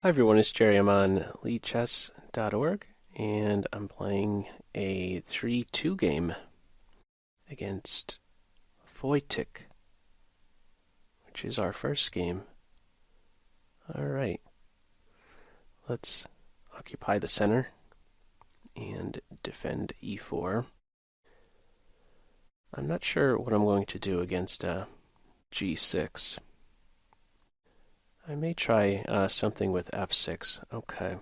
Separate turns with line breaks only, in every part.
Hi everyone, it's Jerry. I'm on leadchess.org and I'm playing a 3-2 game against Wojtek, which is our first game. Alright, let's occupy the center and defend e4. I'm not sure what I'm going to do against g6. I may try something with f6. Okay.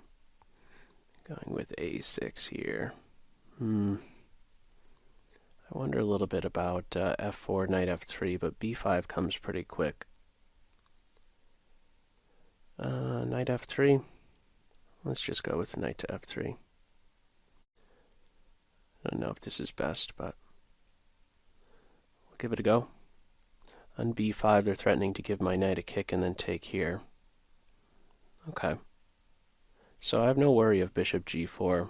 Going with a6 here. I wonder a little bit about f4, knight f3, but b5 comes pretty quick. Knight f3. Let's just go with knight to f3. I don't know if this is best, but we'll give it a go. On b5, they're threatening to give my knight a kick and then take here. Okay. So I have no worry of bishop g4.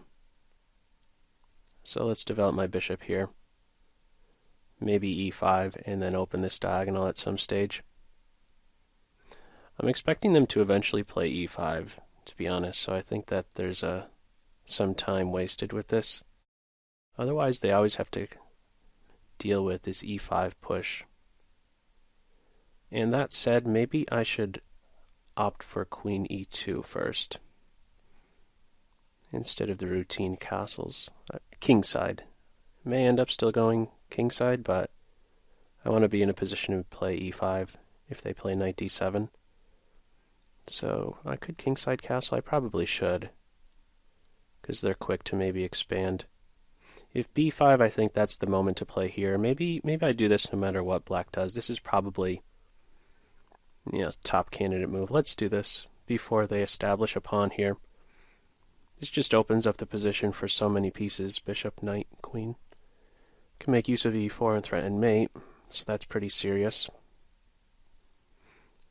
So let's develop my bishop here. Maybe e5 and then open this diagonal at some stage. I'm expecting them to eventually play e5, to be honest, so I think that there's some time wasted with this. Otherwise, they always have to deal with this e5 push. And that said, maybe I should opt for queen e2 first, instead of the routine castles. Kingside. May end up still going kingside, but I want to be in a position to play e5 if they play knight d7. So I could kingside castle. I probably should, because they're quick to maybe expand. If b5, I think that's the moment to play here. Maybe I do this no matter what black does. This is probably top candidate move. Let's do this before they establish a pawn here. This just opens up the position for so many pieces. Bishop, knight, queen. Can make use of e4 and threaten mate, so that's pretty serious.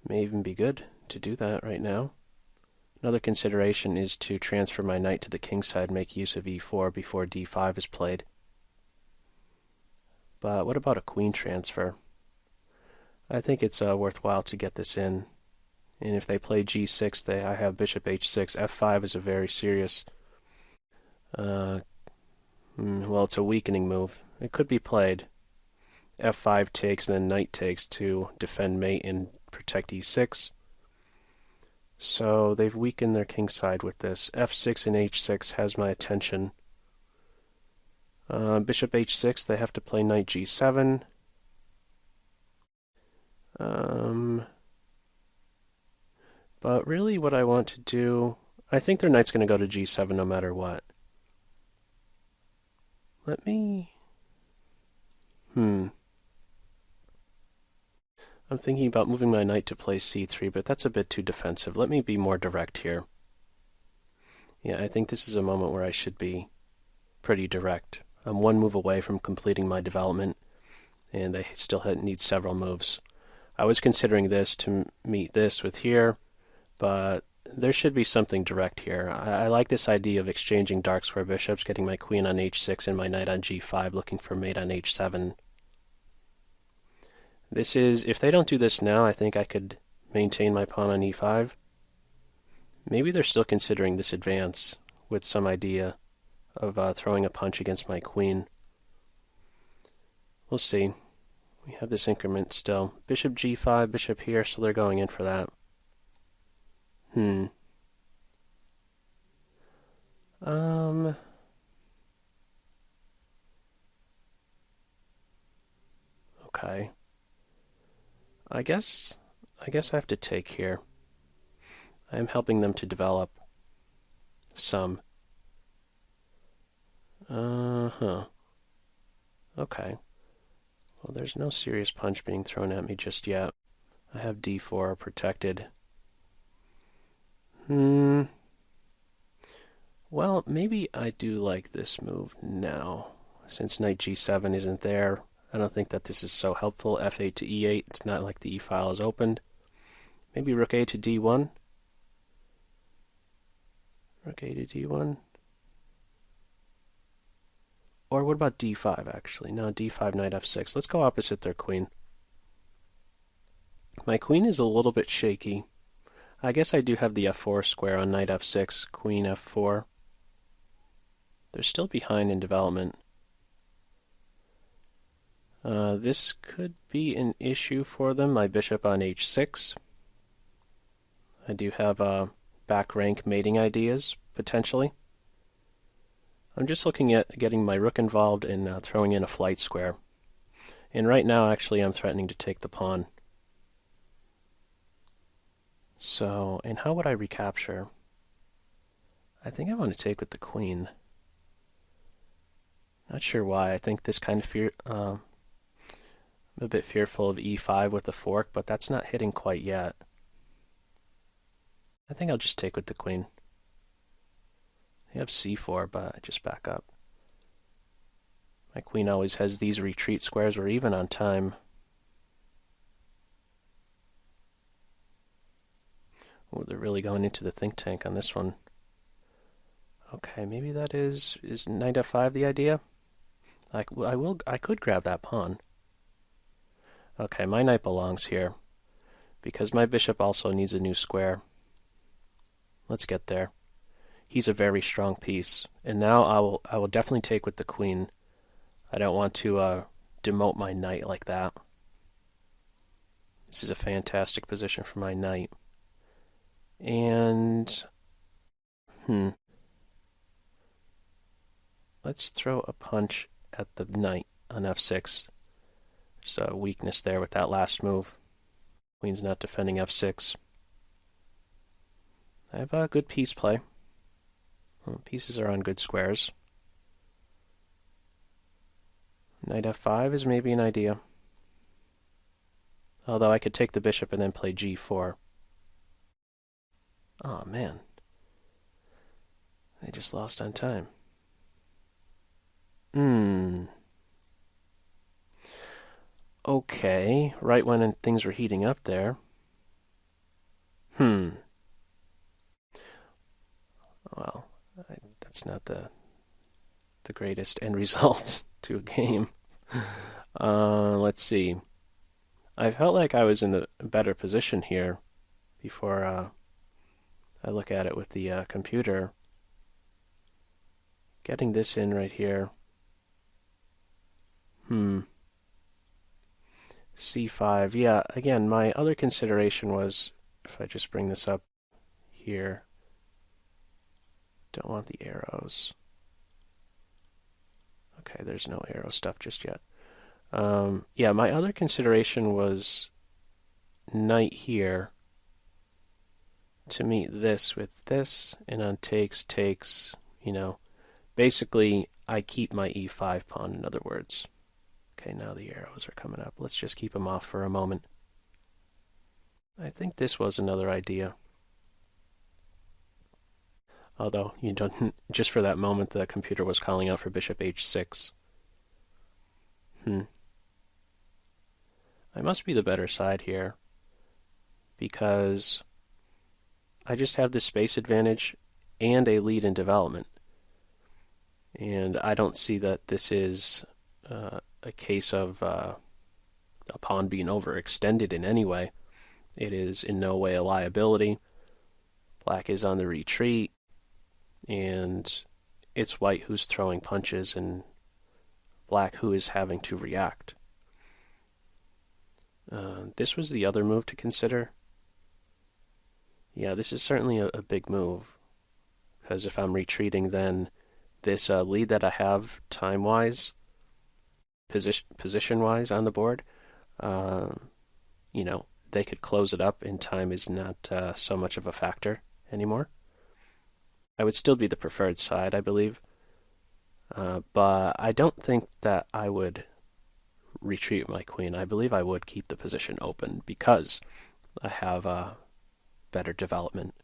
May even be good to do that right now. Another consideration is to transfer my knight to the king side, make use of e4 before d5 is played. But what about a queen transfer? I think it's worthwhile to get this in. And if they play g6, I have bishop h6. f5 is a very serious... well, it's a weakening move. It could be played. f5 takes, then knight takes to defend mate and protect e6. So they've weakened their king side with this. f6 and h6 has my attention. Bishop h6, they have to play knight g7. But really what I want to do, I think their knight's going to go to g7 no matter what. Let me... I'm thinking about moving my knight to play c3, but that's a bit too defensive. Let me be more direct here. Yeah, I think this is a moment where I should be pretty direct. I'm one move away from completing my development, and they still need several moves. I was considering this to meet this with here, but there should be something direct here. I like this idea of exchanging dark square bishops, getting my queen on h6 and my knight on g5, looking for mate on h7. This is, if they don't do this now, I think I could maintain my pawn on e5. Maybe they're still considering this advance with some idea of throwing a punch against my queen. We'll see. We have this increment still. Bishop g5, bishop here, so they're going in for that. Okay. I guess I have to take here. I am helping them to develop some. Okay. Well, there's no serious punch being thrown at me just yet. I have d4 protected. Well, maybe I do like this move now. Since knight g7 isn't there, I don't think that this is so helpful. f8 to e8, it's not like the e-file is opened. Maybe rook a to d1. Rook a to d1. Or what about d5, actually? No, d5, knight f6. Let's go opposite their queen. My queen is a little bit shaky. I guess I do have the f4 square on knight f6, queen f4. They're still behind in development. This could be an issue for them. My bishop on h6. I do have back rank mating ideas, potentially. I'm just looking at getting my rook involved and throwing in a flight square. And right now, actually, I'm threatening to take the pawn. So, and how would I recapture? I think I want to take with the queen. Not sure why. I think this kind of I'm a bit fearful of e5 with the fork, but that's not hitting quite yet. I think I'll just take with the queen. I have c4, but I just back up. My queen always has these retreat squares. We're even on time. Oh, they're really going into the think tank on this one. Okay, maybe that is knight f5 the idea? I could grab that pawn. Okay, my knight belongs here because my bishop also needs a new square. Let's get there. He's a very strong piece, and now I will definitely take with the queen. I don't want to demote my knight like that. This is a fantastic position for my knight. And let's throw a punch at the knight on f6. There's a weakness there with that last move. Queen's not defending f6. I have a good piece play. Well, pieces are on good squares. Knight f5 is maybe an idea. Although I could take the bishop and then play g4. Oh man. They just lost on time. Okay, right when things were heating up there. Well, that's not the greatest end result to a game. Let's see. I felt like I was in the better position here before I look at it with the computer. Getting this in right here. C5. Yeah, again, my other consideration was, if I just bring this up here, don't want the arrows. Okay, there's no arrow stuff just yet. Yeah, my other consideration was knight here to meet this with this, and on takes, you know. Basically, I keep my e5 pawn, in other words. Okay, now the arrows are coming up. Let's just keep them off for a moment. I think this was another idea. Although, you don't, just for that moment, the computer was calling out for bishop h6. I must be the better side here, because I just have the space advantage and a lead in development. And I don't see that this is a case of a pawn being overextended in any way. It is in no way a liability. Black is on the retreat, and it's white who's throwing punches and black who is having to react. This was the other move to consider. Yeah, this is certainly a big move, because if I'm retreating, then this lead that I have time-wise, position-wise on the board, you know, they could close it up, and time is not so much of a factor anymore. I would still be the preferred side, I believe, but I don't think that I would retreat my queen. I believe I would keep the position open because I have better development.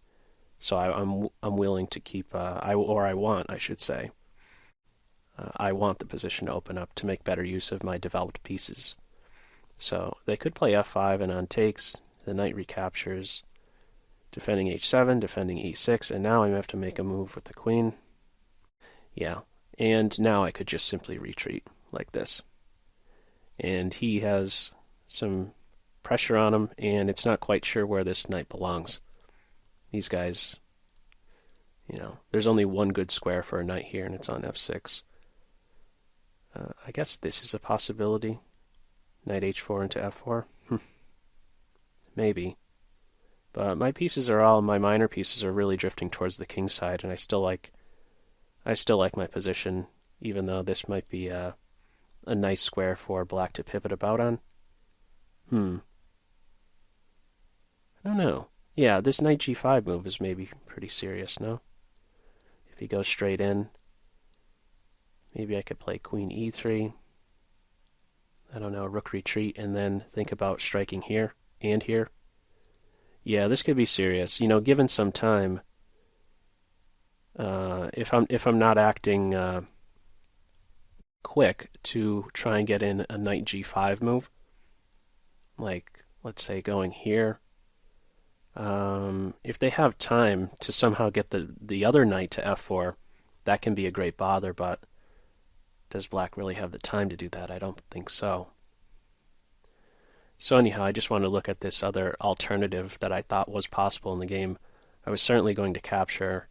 So I'm willing to keep I want the position to open up to make better use of my developed pieces. So they could play f5, and on takes, the knight recaptures, defending h7, defending e6, and now I have to make a move with the queen. Yeah, and now I could just simply retreat like this. And he has some pressure on him, and it's not quite sure where this knight belongs. These guys, there's only one good square for a knight here, and it's on f6. I guess this is a possibility. Knight h4 into f4. Maybe. But my minor pieces are really drifting towards the king side, and I still like my position, even though this might be a nice square for black to pivot about on. I don't know. Yeah, this knight g5 move is maybe pretty serious, no? If he goes straight in, maybe I could play queen e3. I don't know, rook retreat, and then think about striking here and here. Yeah, this could be serious. Given some time, if I'm not acting quick to try and get in a knight g5 move, like let's say going here, if they have time to somehow get the other knight to f4, that can be a great bother, but does black really have the time to do that? I don't think so. So anyhow, I just want to look at this other alternative that I thought was possible in the game. I was certainly going to capture,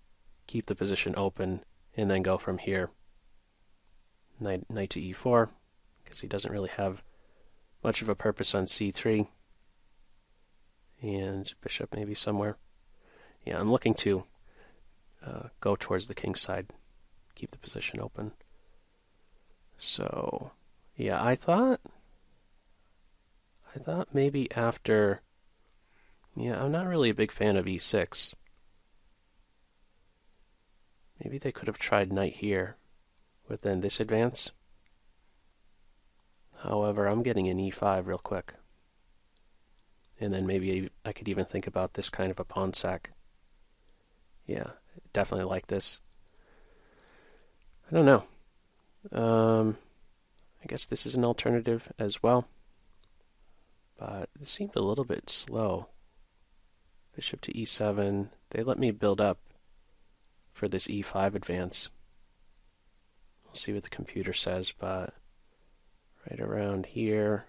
keep the position open, and then go from here. Knight to e4, because he doesn't really have much of a purpose on c3. And bishop maybe somewhere. Yeah, I'm looking to go towards the king side, keep the position open. So, yeah, I thought maybe after, I'm not really a big fan of e6. Maybe they could have tried knight here within this advance. However, I'm getting an e5 real quick. And then maybe I could even think about this kind of a pawn sack. Yeah, definitely like this. I don't know. I guess this is an alternative as well. But this seemed a little bit slow. Bishop to e7. They let me build up for this e5 advance. We'll see what the computer says, but right around here,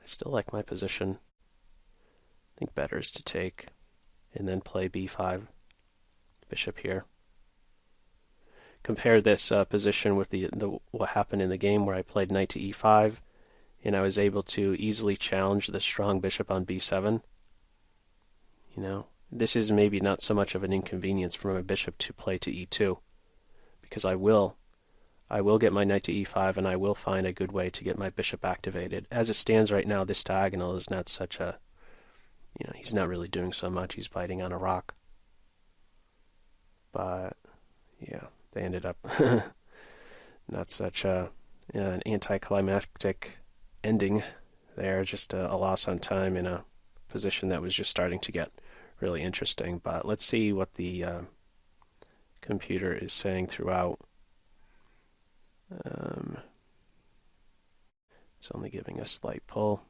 I still like my position. I think better is to take and then play b5, bishop here. Compare this position with what happened in the game where I played knight to e5, and I was able to easily challenge the strong bishop on b7. This is maybe not so much of an inconvenience for my bishop to play to e2, because I will get my knight to e5, and I will find a good way to get my bishop activated. As it stands right now, this diagonal is not such a, he's not really doing so much. He's biting on a rock. But, yeah, they ended up not such an anticlimactic ending there, just a loss on time in a position that was just starting to get really interesting. But let's see what the computer is saying throughout. It's only giving a slight pull.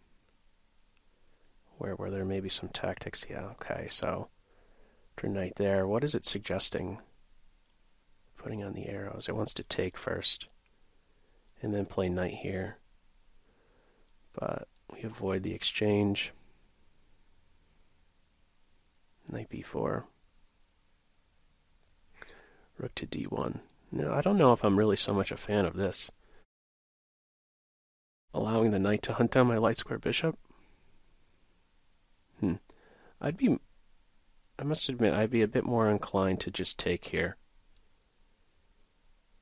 Where were there maybe some tactics? Yeah, okay, so after knight there, what is it suggesting? Putting on the arrows. It wants to take first, and then play knight here. But we avoid the exchange. Knight b4. Rook to d1. No, I don't know if I'm really so much a fan of this. Allowing the knight to hunt down my light square bishop. I must admit, I'd be a bit more inclined to just take here.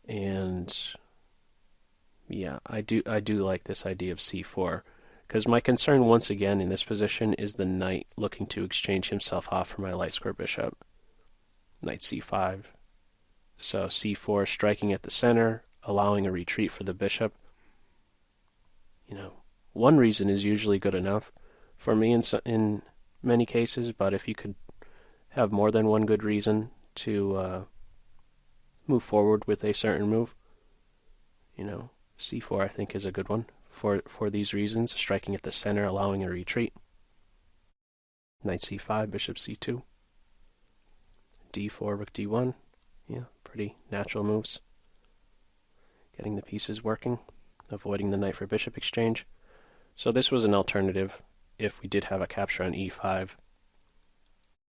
And yeah, I do like this idea of c4, because my concern once again in this position is the knight looking to exchange himself off for my light square bishop. Knight c5. So c4 striking at the center, allowing a retreat for the bishop. One reason is usually good enough for me in many cases, but if you could have more than one good reason to move forward with a certain move, c4 I think is a good one for these reasons, striking at the center, allowing a retreat. Knight c5, bishop c2, d4, rook d1. Yeah, pretty natural moves. Getting the pieces working, avoiding the knight for bishop exchange. So this was an alternative if we did have a capture on e5.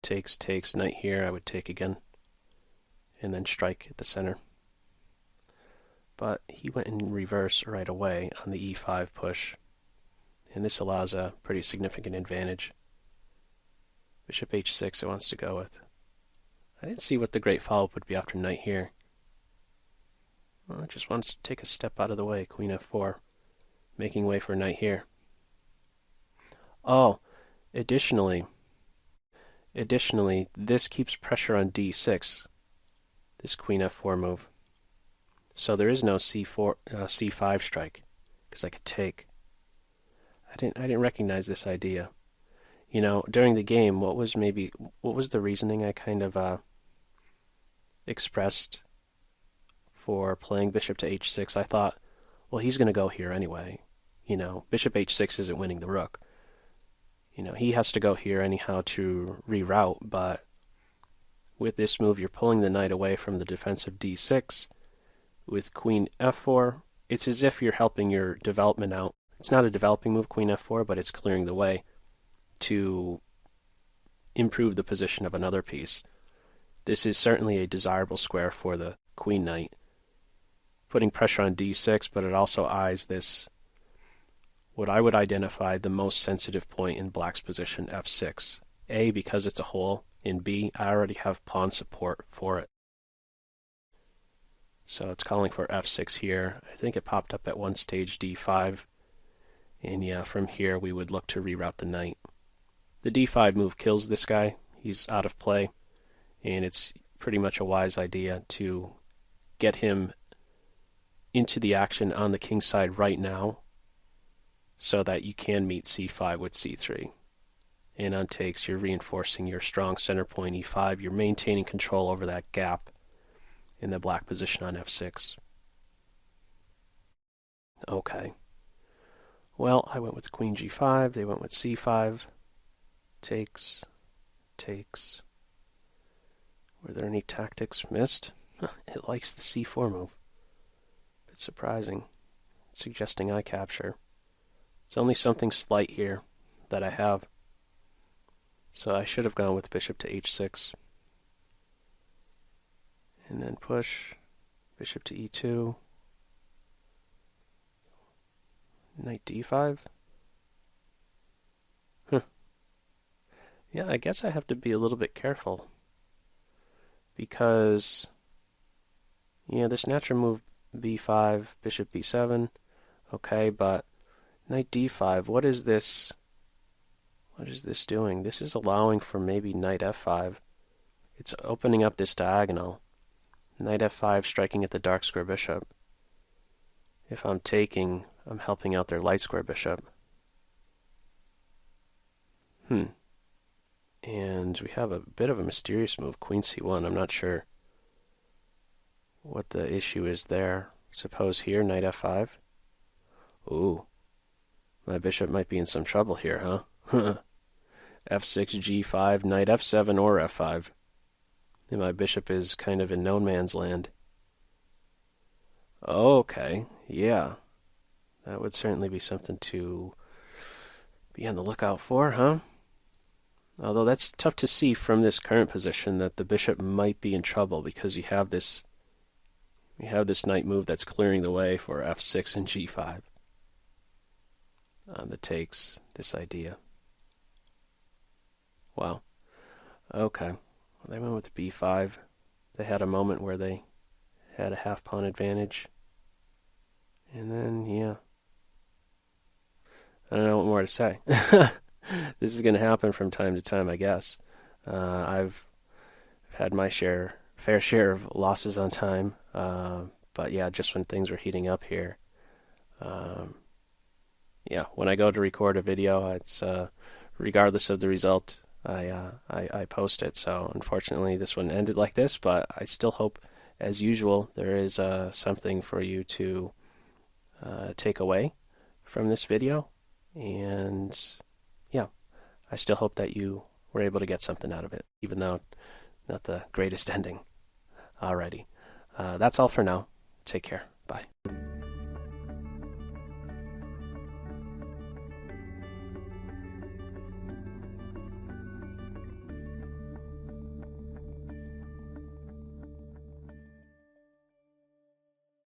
takes, knight here, I would take again, and then strike at the center. But he went in reverse right away on the e5 push, and this allows a pretty significant advantage. Bishop h6 it wants to go with. I didn't see what the great follow-up would be after knight here. Well, it just wants to take a step out of the way, queen f4, making way for knight here. Oh, additionally, this keeps pressure on d6, this queen f4 move. So there is no c5 strike, because I could take. I didn't recognize this idea. You know, during the game, what was the reasoning I kind of expressed for playing bishop to h6? I thought, well, he's going to go here anyway. You know, bishop h6 isn't winning the rook. You know, he has to go here anyhow to reroute, but with this move, you're pulling the knight away from the defensive d6. With queen f4, it's as if you're helping your development out. It's not a developing move, queen f4, but it's clearing the way to improve the position of another piece. This is certainly a desirable square for the queen knight, putting pressure on d6, but it also eyes this, what I would identify the most sensitive point in black's position, f6. A, because it's a hole, and B, I already have pawn support for it. So it's calling for f6 here. I think it popped up at one stage d5. And yeah, from here we would look to reroute the knight. The d5 move kills this guy. He's out of play. And it's pretty much a wise idea to get him into the action on the king side right now so that you can meet c5 with c3. And on takes, you're reinforcing your strong center point e5. You're maintaining control over that gap in the black position on f6. Okay. Well, I went with queen g5, they went with c5. Takes. Were there any tactics missed? It likes the c4 move. Bit surprising. It's suggesting I capture. It's only something slight here that I have. So I should have gone with bishop to h6. And then push, bishop to e2, knight d5. Yeah, I guess I have to be a little bit careful because, yeah, this natural move b5, bishop b7, okay, but knight d5, what is this? What is this doing? This is allowing for maybe knight f5. It's opening up this diagonal. Knight f5 striking at the dark square bishop. If I'm taking, I'm helping out their light square bishop. And we have a bit of a mysterious move, queen c1. I'm not sure what the issue is there. Suppose here, knight f5. Ooh, my bishop might be in some trouble here, huh? f6, g5, knight f7 or f5. And my bishop is kind of in no man's land. Okay, yeah. That would certainly be something to be on the lookout for, huh? Although that's tough to see from this current position that the bishop might be in trouble because you have this knight move that's clearing the way for f6 and g5. That takes this idea. Wow. Okay. Well, they went with b5. They had a moment where they had a half pawn advantage. And then, yeah. I don't know what more to say. This is going to happen from time to time, I guess. I've had my fair share of losses on time. But yeah, just when things were heating up here. Yeah, when I go to record a video, it's regardless of the result, I post it. So unfortunately, this one ended like this, but I still hope, as usual, there is something for you to take away from this video. And yeah, I still hope that you were able to get something out of it, even though not the greatest ending. Alrighty, that's all for now. Take care. Bye.